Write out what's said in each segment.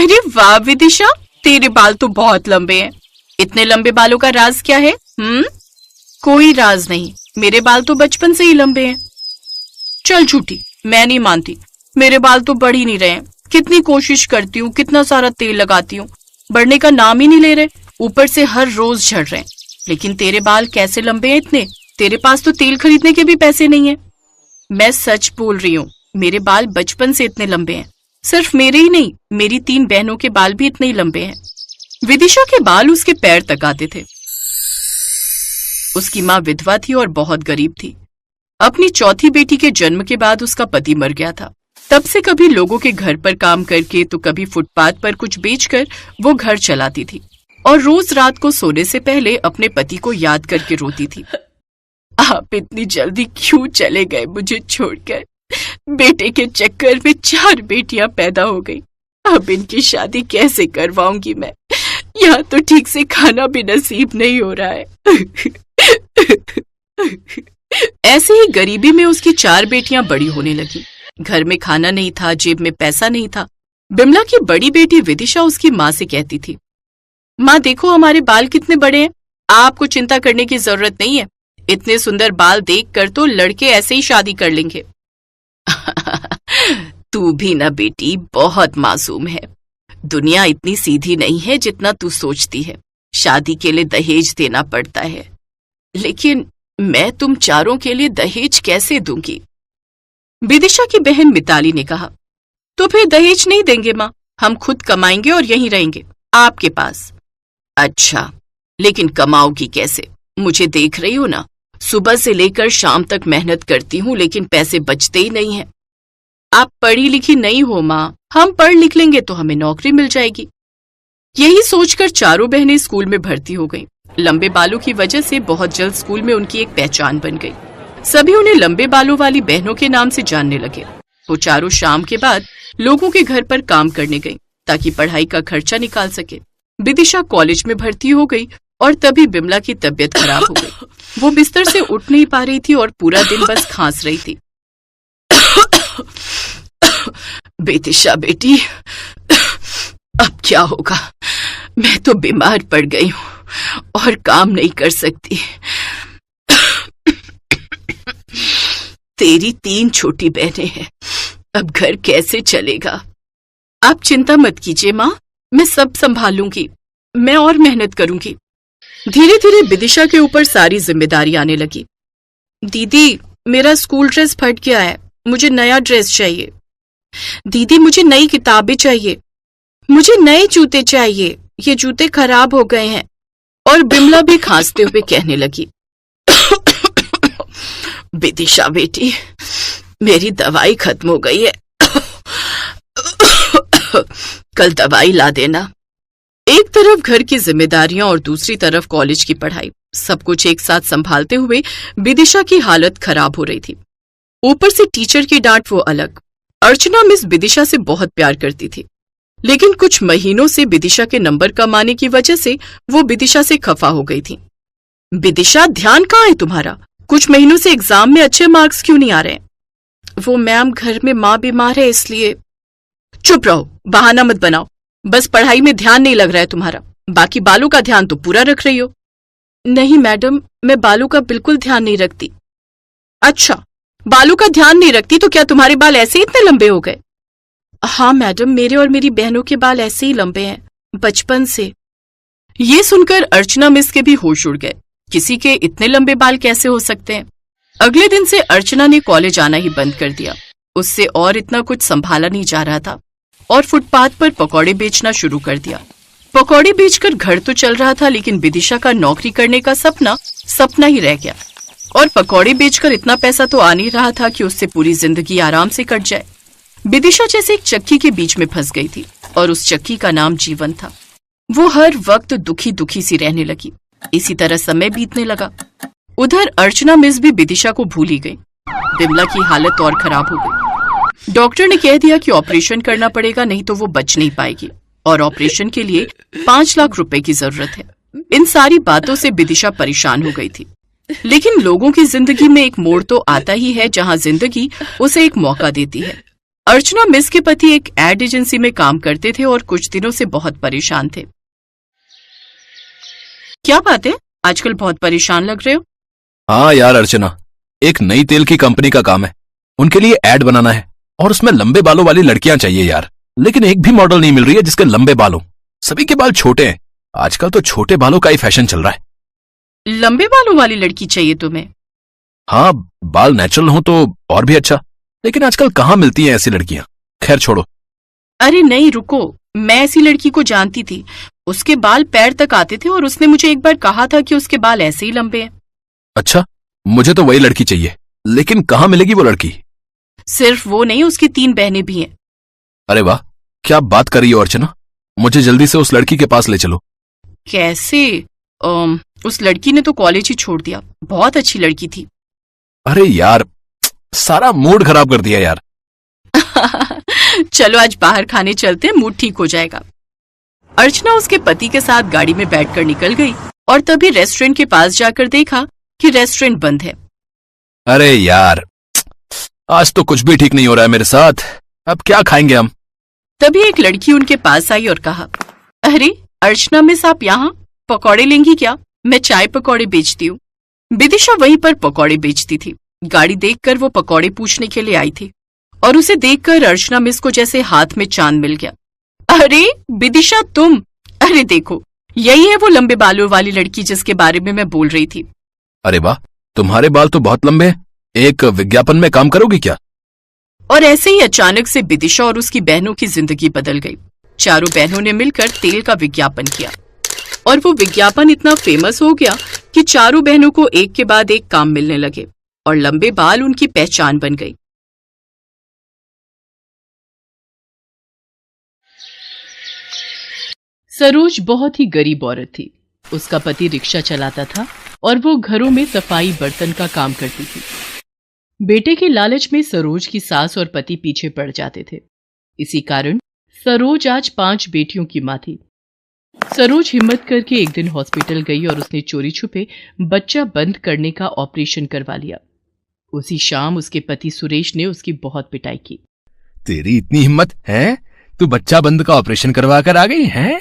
अरे वाह विदिशा, तेरे बाल तो बहुत लंबे हैं। इतने लंबे बालों का राज क्या है? कोई राज नहीं, मेरे बाल तो बचपन से ही लंबे हैं। चल झूठी, मैं नहीं मानती, मेरे बाल तो बढ़ ही नहीं रहे हैं। कितनी कोशिश करती हूँ, कितना सारा तेल लगाती हूँ, बढ़ने का नाम ही नहीं ले रहे, ऊपर से हर रोज झड़ रहे हैं। लेकिन तेरे बाल कैसे लंबे हैं इतने? तेरे पास तो तेल खरीदने के भी पैसे नहीं है। मैं सच बोल रही हूँ, मेरे बाल बचपन से इतने लंबे हैं। सिर्फ मेरे ही नहीं, मेरी 3 बहनों के बाल भी इतने ही लंबे हैं। विदिशा के बाल उसके पैर तक आते थे। उसकी माँ विधवा थी और बहुत गरीब थी। अपनी चौथी बेटी के जन्म के बाद उसका पति मर गया था। तब से कभी लोगों के घर पर काम करके तो कभी फुटपाथ पर कुछ बेचकर वो घर चलाती थी और रोज रात को सोने से पहले अपने पति को याद करके रोती थी। आप इतनी जल्दी क्यों चले गए मुझे छोड़कर? बेटे के चक्कर में 4 बेटियां पैदा हो गई। अब इनकी शादी कैसे करवाऊंगी मैं? यहाँ तो ठीक से खाना भी नसीब नहीं हो रहा है। ऐसे ही गरीबी में उसकी 4 बेटियां बड़ी होने लगी। घर में खाना नहीं था, जेब में पैसा नहीं था। बिमला की बड़ी बेटी विदिशा उसकी माँ से कहती थी, माँ देखो हमारे बाल कितने बड़े हैं, आपको चिंता करने की जरूरत नहीं है। इतने सुंदर बाल देखकर तो लड़के ऐसे ही शादी कर लेंगे। तू भी ना बेटी बहुत मासूम है। दुनिया इतनी सीधी नहीं है जितना तू सोचती है। शादी के लिए दहेज देना पड़ता है, लेकिन मैं तुम चारों के लिए दहेज कैसे दूंगी? विदिशा की बहन मिताली ने कहा, तो फिर दहेज नहीं देंगे माँ, हम खुद कमाएंगे और यहीं रहेंगे आपके पास। अच्छा, लेकिन कमाओगी कैसे? मुझे देख रही हो ना, सुबह से लेकर शाम तक मेहनत करती हूँ लेकिन पैसे बचते ही नहीं हैं। आप पढ़ी लिखी नहीं हो माँ, हम पढ़ लिख लेंगे तो हमें नौकरी मिल जाएगी। यही सोचकर चारों बहनें स्कूल में भर्ती हो गईं। लंबे बालों की वजह से बहुत जल्द स्कूल में उनकी एक पहचान बन गई। सभी उन्हें लंबे बालों वाली बहनों के नाम से जानने लगे। वो चारों शाम के बाद लोगों के घर पर काम करने गईं ताकि पढ़ाई का खर्चा निकाल सके। विदिशा कॉलेज में भर्ती हो गई और तभी बिमला की तबीयत खराब हो गई। वो बिस्तर से उठ नहीं पा रही थी और पूरा दिन बस खांस रही थी। विदिशा बेटी, अब क्या होगा? मैं तो बीमार पड़ गई हूँ और काम नहीं कर सकती। तेरी 3 छोटी बहनें हैं, अब घर कैसे चलेगा? आप चिंता मत कीजिए माँ, मैं सब संभालूंगी, मैं और मेहनत करूंगी। धीरे धीरे विदिशा के ऊपर सारी जिम्मेदारी आने लगी। दीदी, मेरा स्कूल ड्रेस फट गया है, मुझे नया ड्रेस चाहिए। दीदी, मुझे नई किताबें चाहिए। मुझे नए जूते चाहिए, ये जूते खराब हो गए हैं। और बिमला भी खांसते हुए कहने लगी, विदिशा बेटी, मेरी दवाई खत्म हो गई है, कल दवाई ला देना। एक तरफ घर की जिम्मेदारियां और दूसरी तरफ कॉलेज की पढ़ाई, सब कुछ एक साथ संभालते हुए विदिशा की हालत खराब हो रही थी। ऊपर से टीचर की डांट वो अलग। अर्चना मिस विदिशा से बहुत प्यार करती थी, लेकिन कुछ महीनों से विदिशा के नंबर कम आने की वजह से वो विदिशा से खफा हो गई थी। विदिशा, ध्यान कहाँ है तुम्हारा? कुछ महीनों से एग्जाम में अच्छे मार्क्स क्यों नहीं आ रहे? वो मैम, घर में माँ बीमार है इसलिए। चुप रहो, बहाना मत बनाओ। बस पढ़ाई में ध्यान नहीं लग रहा है तुम्हारा, बाकी बालों का ध्यान तो पूरा रख रही हो। नहीं मैडम, मैं बालों का बिल्कुल ध्यान नहीं रखती। अच्छा, बालों का ध्यान नहीं रखती तो क्या तुम्हारे बाल ऐसे इतने लंबे हो गए? हाँ मैडम, मेरे और मेरी बहनों के बाल ऐसे ही लंबे हैं, बचपन से। ये सुनकर अर्चना मिस के भी होश उड़ गए। किसी के इतने लंबे बाल कैसे हो सकते हैं? अगले दिन से अर्चना ने कॉलेज आना ही बंद कर दिया। उससे और इतना कुछ संभाला नहीं जा रहा था और फुटपाथ पर पकौड़े बेचना शुरू कर दिया। पकौड़े बेचकर घर तो चल रहा था, लेकिन विदिशा का नौकरी करने का सपना ही रह गया। और पकौड़े बेचकर इतना पैसा तो आ नहीं रहा था कि उससे पूरी जिंदगी आराम से कट जाए। विदिशा जैसे एक चक्की के बीच में फंस गई थी और उस चक्की का नाम जीवन था। वो हर वक्त दुखी दुखी सी रहने लगी। इसी तरह समय बीतने लगा। उधर अर्चना मिस भी विदिशा को भूल ही गई। बिमला की हालत और खराब हो गई। डॉक्टर ने कह दिया कि ऑपरेशन करना पड़ेगा, नहीं तो वो बच नहीं पाएगी और ऑपरेशन के लिए 5 लाख रुपए की जरूरत है। इन सारी बातों से विदिशा परेशान हो गई थी। लेकिन लोगों की जिंदगी में एक मोड़ तो आता ही है जहां जिंदगी उसे एक मौका देती है। अर्चना मिस के पति एक एड एजेंसी में काम करते थे और कुछ दिनों से बहुत परेशान थे। क्या बात है, आजकल बहुत परेशान लग रहे हो? हाँ यार अर्चना, एक नई तेल की कंपनी का काम है, उनके लिए एड बनाना है और उसमें लंबे बालों वाली लड़कियां चाहिए यार। लेकिन एक भी मॉडल नहीं मिल रही है जिसके लंबे बाल हो। सभी के बाल छोटे हैं। आजकल तो छोटे बालों का ही फैशन चल रहा है। लंबे बालों वाली लड़की चाहिए तुम्हें? हाँ, बाल नेचुरल हो तो और भी अच्छा, लेकिन आजकल कहाँ मिलती हैं ऐसी लड़कियां। खैर छोड़ो। अरे नहीं रुको, मैं ऐसी लड़की को जानती थी। उसके बाल पैर तक आते थे और उसने मुझे एक बार कहा था कि उसके बाल ऐसे ही लंबे हैं। अच्छा, मुझे तो वही लड़की चाहिए, लेकिन कहाँ मिलेगी वो लड़की? सिर्फ वो नहीं, उसकी 3 बहनें भी हैं। अरे वाह, क्या बात कर रही हो अर्चना, मुझे जल्दी से उस लड़की के पास ले चलो। कैसे? उस लड़की ने तो कॉलेज ही छोड़ दिया। बहुत अच्छी लड़की थी। अरे यार, सारा मूड खराब कर दिया यार। चलो आज बाहर खाने चलते हैं, मूड ठीक हो जाएगा। अर्चना उसके पति के साथ गाड़ी में बैठकर निकल गई और तभी रेस्टोरेंट के पास जाकर देखा कि रेस्टोरेंट बंद है। अरे यार, आज तो कुछ भी ठीक नहीं हो रहा है मेरे साथ। अब क्या खाएंगे हम? तभी एक लड़की उनके पास आई और कहा, अरे अर्चना मिस, आप यहाँ पकौड़े लेंगी क्या? मैं चाय पकौड़े बेचती हूँ। विदिशा वहीं पर पकौड़े बेचती थी। गाड़ी देखकर वो पकौड़े पूछने के लिए आई थी और उसे देखकर अर्चना मिस को जैसे हाथ में चांद मिल गया। अरे विदिशा तुम! अरे देखो, यही है वो लंबे बालों वाली लड़की जिसके बारे में मैं बोल रही थी। अरे वाह, तुम्हारे बाल तो बहुत लंबे हैं। एक विज्ञापन में काम करोगी क्या? और ऐसे ही अचानक से विदिशा और उसकी बहनों की जिंदगी बदल गई। चारों बहनों ने मिलकर तेल का विज्ञापन किया और वो विज्ञापन इतना फेमस हो गया कि चारों बहनों को एक के बाद एक काम मिलने लगे और लंबे बाल उनकी पहचान बन गई। सरोज बहुत ही गरीब औरत थी। उसका पति रिक्शा चलाता था और वो घरों में सफाई बर्तन का काम करती थी। बेटे के लालच में सरोज की सास और पति पीछे पड़ जाते थे। इसी कारण सरोज आज 5 बेटियों की मां थी। सरोज हिम्मत करके एक दिन हॉस्पिटल गई और उसने चोरी छुपे बच्चा बंद करने का ऑपरेशन करवा लिया। उसी शाम उसके पति सुरेश ने उसकी बहुत पिटाई की। तेरी इतनी हिम्मत है? तू बच्चा बंद का ऑपरेशन करवा कर आ गई है?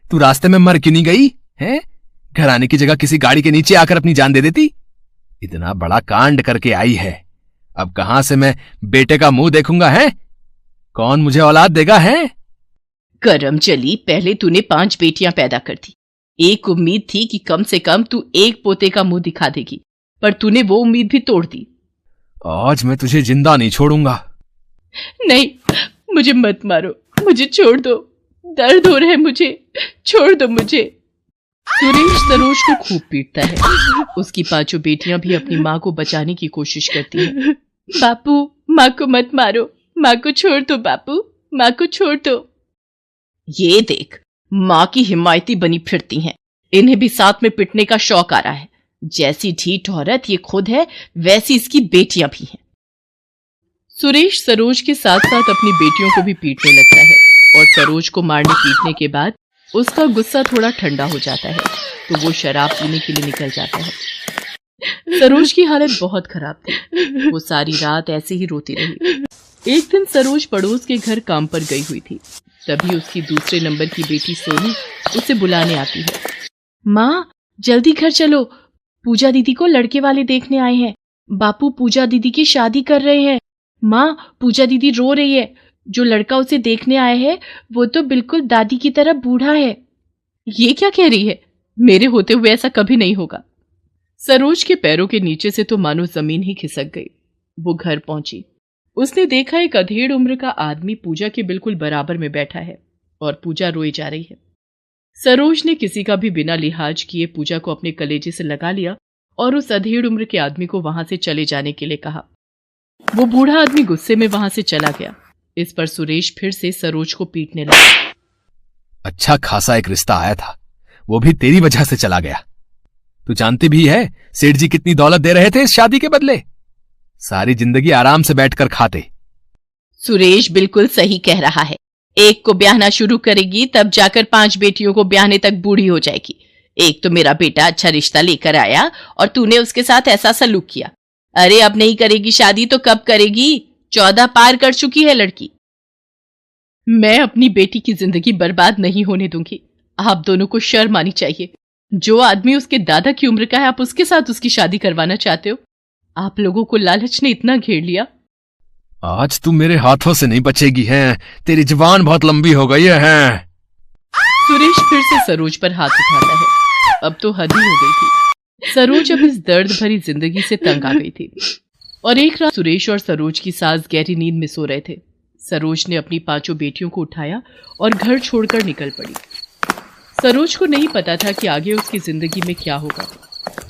तू रास्ते में मर क्यों नहीं गई है? घर आने की जगह किसी गाड़ी के नीचे आकर अपनी जान दे देती। इतना बड़ा कांड करके आई है, अब कहां से मैं बेटे का मुंह देखूंगा? है कौन मुझे औलाद देगा? है करम चली, पहले तूने 5 बेटियां पैदा कर दी। एक उम्मीद थी कि कम से कम तू एक पोते का मुंह दिखा देगी, पर तूने वो उम्मीद भी तोड़ दी। आज मैं तुझे जिंदा नहीं छोड़ूंगा। नहीं, मुझे मत मारो, मुझे छोड़ दो, दर्द हो रहा है मुझे, छोड़ दो मुझे। सुरेश सरोज को खूब पीटता है। उसकी 5 बेटियां भी अपनी माँ को बचाने की कोशिश करती हैं। बापू, माँ को मत मारो, माँ को छोड़ दो बापू, माँ को छोड़ दो। ये देख, माँ की हिमायती बनी फिरती हैं। इन्हें भी साथ में पिटने का शौक आ रहा है। जैसी ढीठ औरत ये खुद है, वैसी इसकी बेटियां भी हैं। सुरेश सरोज के साथ साथ अपनी बेटियों को भी पीटने लगता है और सरोज को मारने पीटने के बाद उसका गुस्सा थोड़ा ठंडा हो जाता है तो वो शराब पीने के लिए निकल जाता है। सरोज की हालत बहुत खराब थी। वो सारी रात ऐसे ही रोती रही। एक दिन सरोज पड़ोस के घर काम पर गई हुई थी। तभी उसकी दूसरे नंबर की बेटी सोनी उसे बुलाने आती है। माँ, जल्दी घर चलो, पूजा दीदी को लड़के वाले देखने आए हैं। बापू पूजा दीदी की शादी कर रहे हैं। माँ, पूजा दीदी रो रही है। जो लड़का उसे देखने आया है वो तो बिल्कुल दादी की तरह बूढ़ा है। ये क्या कह रही है? मेरे होते हुए ऐसा कभी नहीं होगा। सरोज के पैरों के नीचे से तो मानो जमीन ही खिसक गई। वो घर पहुंची। उसने देखा एक अधेड़ उम्र का आदमी पूजा के बिल्कुल बराबर में बैठा है और पूजा रोई जा रही है। सरोज ने किसी का भी बिना लिहाज किए पूजा को अपने कलेजे से लगा लिया और उस अधेड़ उम्र के आदमी को वहां से चले जाने के लिए कहा। वो बूढ़ा आदमी गुस्से में वहां से चला गया। इस पर सुरेश फिर से सरोज को पीटने लगा। अच्छा खासा एक रिश्ता आया था, वो भी तेरी वजह से चला गया। तू जानती भी है सेठ जी कितनी दौलत दे रहे थे इस शादी के बदले। सारी जिंदगी आराम से बैठकर खाते। सुरेश बिल्कुल सही कह रहा है। एक को ब्याहना शुरू करेगी तब जाकर 5 बेटियों को ब्याहने तक बूढ़ी हो जाएगी। एक तो मेरा बेटा अच्छा रिश्ता लेकर आया और तूने उसके साथ ऐसा सलूक किया। अरे अब नहीं करेगी शादी तो कब करेगी? 14 पार कर चुकी है लड़की। मैं अपनी बेटी की जिंदगी बर्बाद नहीं होने दूंगी। आप दोनों को शर्म आनी चाहिए। जो आदमी उसके दादा की उम्र का है, आप उसके साथ उसकी शादी करवाना चाहते हो। आप लोगों को लालच ने इतना घेर लिया। आज तू मेरे हाथों से नहीं बचेगी है, तेरी जुबान बहुत लंबी हो गई है। सुरेश फिर से सरोज पर हाथ उठाता है। अब तो हद ही हो गई थी। सरोज अब इस दर्द भरी जिंदगी से तंग आ गई थी। और एक रात सुरेश और सरोज की सास गहरी नींद में सो रहे थे। सरोज ने अपनी 5 बेटियों को उठाया और घर छोड़कर निकल पड़ी। सरोज को नहीं पता था कि आगे उसकी जिंदगी में क्या होगा।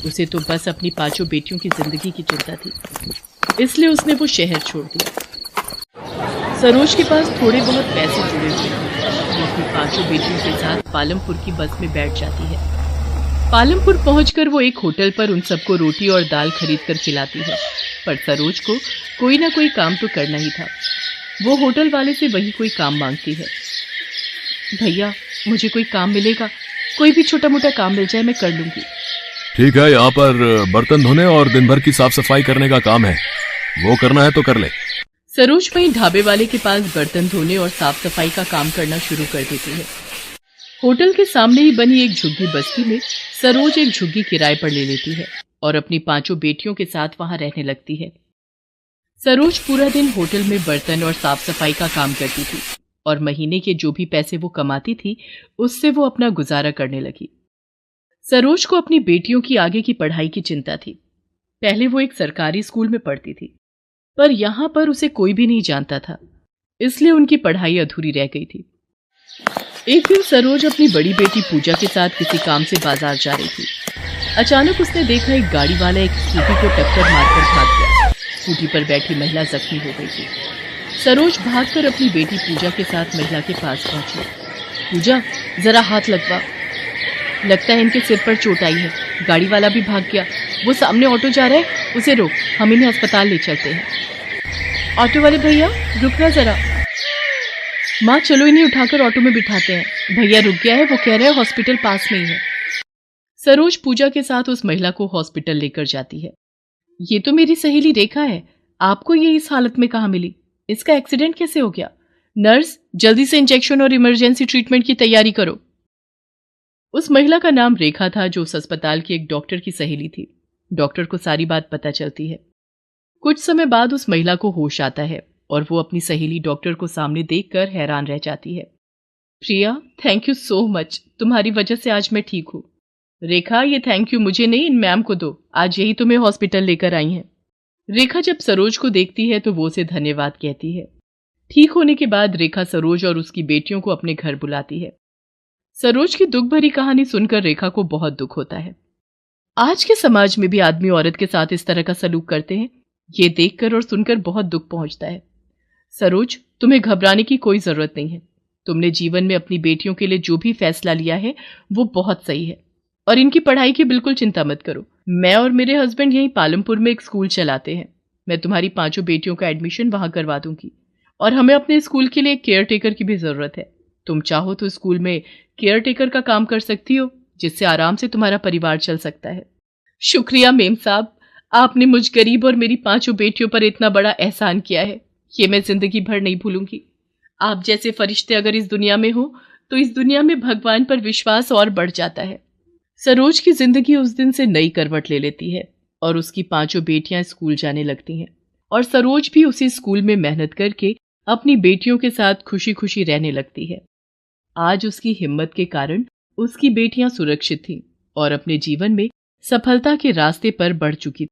उसे तो बस अपनी 5 बेटियों की जिंदगी की चिंता थी, इसलिए उसने वो शहर छोड़ दिया। सरोज के पास थोड़े बहुत पैसे जुड़े हुए थे। वो अपनी 5 बेटियों के साथ पालमपुर की बस में बैठ जाती है। पालमपुर पहुंचकर वो एक होटल पर उन सबको रोटी और दाल खरीद कर खिलाती है। पर सरोज को कोई ना कोई काम तो करना ही था। वो होटल वाले से वही कोई काम मांगती है। भैया, मुझे कोई काम मिलेगा? कोई भी छोटा मोटा काम मिल जाए, मैं कर लूंगी। ठीक है, यहाँ पर बर्तन धोने और दिन भर की साफ सफाई करने का काम है, वो करना है तो कर ले। सरोज वहीं ढाबे वाले के पास बर्तन धोने और साफ सफाई का काम करना शुरू कर देती है। होटल के सामने ही बनी एक झुग्गी बस्ती में सरोज एक झुग्गी किराए पर ले लेती है और अपनी 5 बेटियों के साथ वहां रहने लगती है। सरोज पूरा दिन होटल में बर्तन और साफ सफाई का काम करती थी और महीने के जो भी पैसे वो कमाती थी उससे वो अपना गुजारा करने लगी। सरोज को अपनी बेटियों की आगे की पढ़ाई की चिंता थी। पहले वो एक सरकारी स्कूल में पढ़ती थी, पर यहां पर उसे कोई भी नहीं जानता था, इसलिए उनकी पढ़ाई अधूरी रह गई थी। एक दिन सरोज अपनी बड़ी बेटी पूजा के साथ किसी काम से बाजार जा रही थी। अचानक उसने देखा एक गाड़ी वाला एक स्कूटी को टक्कर मारकर भाग गया। स्कूटी पर बैठी महिला जख्मी हो गई थी। सरोज भागकर अपनी बेटी पूजा के साथ महिला के पास पहुंची। पूजा, जरा हाथ लगवा, लगता है इनके सिर पर चोट आई है। गाड़ी वाला भी भाग गया। वो सामने ऑटो जा रहा है, उसे रोक, हम इन्हें अस्पताल ले चलते हैं। ऑटो वाले भैया, रुकना जरा। माँ, चलो इन्हें उठाकर ऑटो में बिठाते हैं। भैया रुक गया है, वो कह रहे हैं हॉस्पिटल पास में ही है। सरोज पूजा के साथ उस महिला को हॉस्पिटल लेकर जाती है। ये तो मेरी सहेली रेखा है, आपको ये इस हालत में कहाँ मिली? इसका एक्सीडेंट कैसे हो गया? नर्स, जल्दी से इंजेक्शन और इमरजेंसी ट्रीटमेंट की तैयारी करो। उस महिला का नाम रेखा था, जो उस अस्पताल की एक डॉक्टर की सहेली थी। डॉक्टर को सारी बात पता चलती है। कुछ समय बाद उस महिला को होश आता है और वो अपनी सहेली डॉक्टर को सामने देखकर हैरान रह जाती है। प्रिया, थैंक यू सो मच, तुम्हारी वजह से आज मैं ठीक हूँ। रेखा, ये थैंक यू मुझे नहीं, इन मैम को दो, आज यही तुम्हें हॉस्पिटल लेकर आई हैं। रेखा जब सरोज को देखती है तो वो उसे धन्यवाद कहती है। ठीक होने के बाद रेखा सरोज और उसकी बेटियों को अपने घर बुलाती है। सरोज की दुख भरी कहानी सुनकर रेखा को बहुत दुख होता है। आज के समाज में भी आदमी औरत के साथ इस तरह का सलूक करते हैं, ये देखकर और सुनकर बहुत दुख पहुंचता है। सरोज, तुम्हें घबराने की कोई जरूरत नहीं है। तुमने जीवन में अपनी बेटियों के लिए जो भी फैसला लिया है वो बहुत सही है, और इनकी पढ़ाई की बिल्कुल चिंता मत करो। मैं और मेरे हस्बैंड यहीं पालमपुर में एक स्कूल चलाते हैं। मैं तुम्हारी 5 बेटियों का एडमिशन वहां करवा दूंगी, और हमें अपने स्कूल के लिए एक केयर टेकर की भी जरूरत है। तुम चाहो तो स्कूल में केयर टेकर का काम कर सकती हो, जिससे आराम से तुम्हारा परिवार चल सकता है। शुक्रिया मेम साहब, आपने मुझ गरीब और मेरी 5 बेटियों पर इतना बड़ा एहसान किया है, ये मैं जिंदगी भर नहीं भूलूंगी। आप जैसे फरिश्ते अगर इस दुनिया में हो तो इस दुनिया में भगवान पर विश्वास और बढ़ जाता है। सरोज की जिंदगी उस दिन से नई करवट ले लेती है और उसकी 5 बेटियां स्कूल जाने लगती हैं, और सरोज भी उसी स्कूल में मेहनत करके अपनी बेटियों के साथ खुशी खुशी रहने लगती है। आज उसकी हिम्मत के कारण उसकी बेटियां सुरक्षित थीं और अपने जीवन में सफलता के रास्ते पर बढ़ चुकी।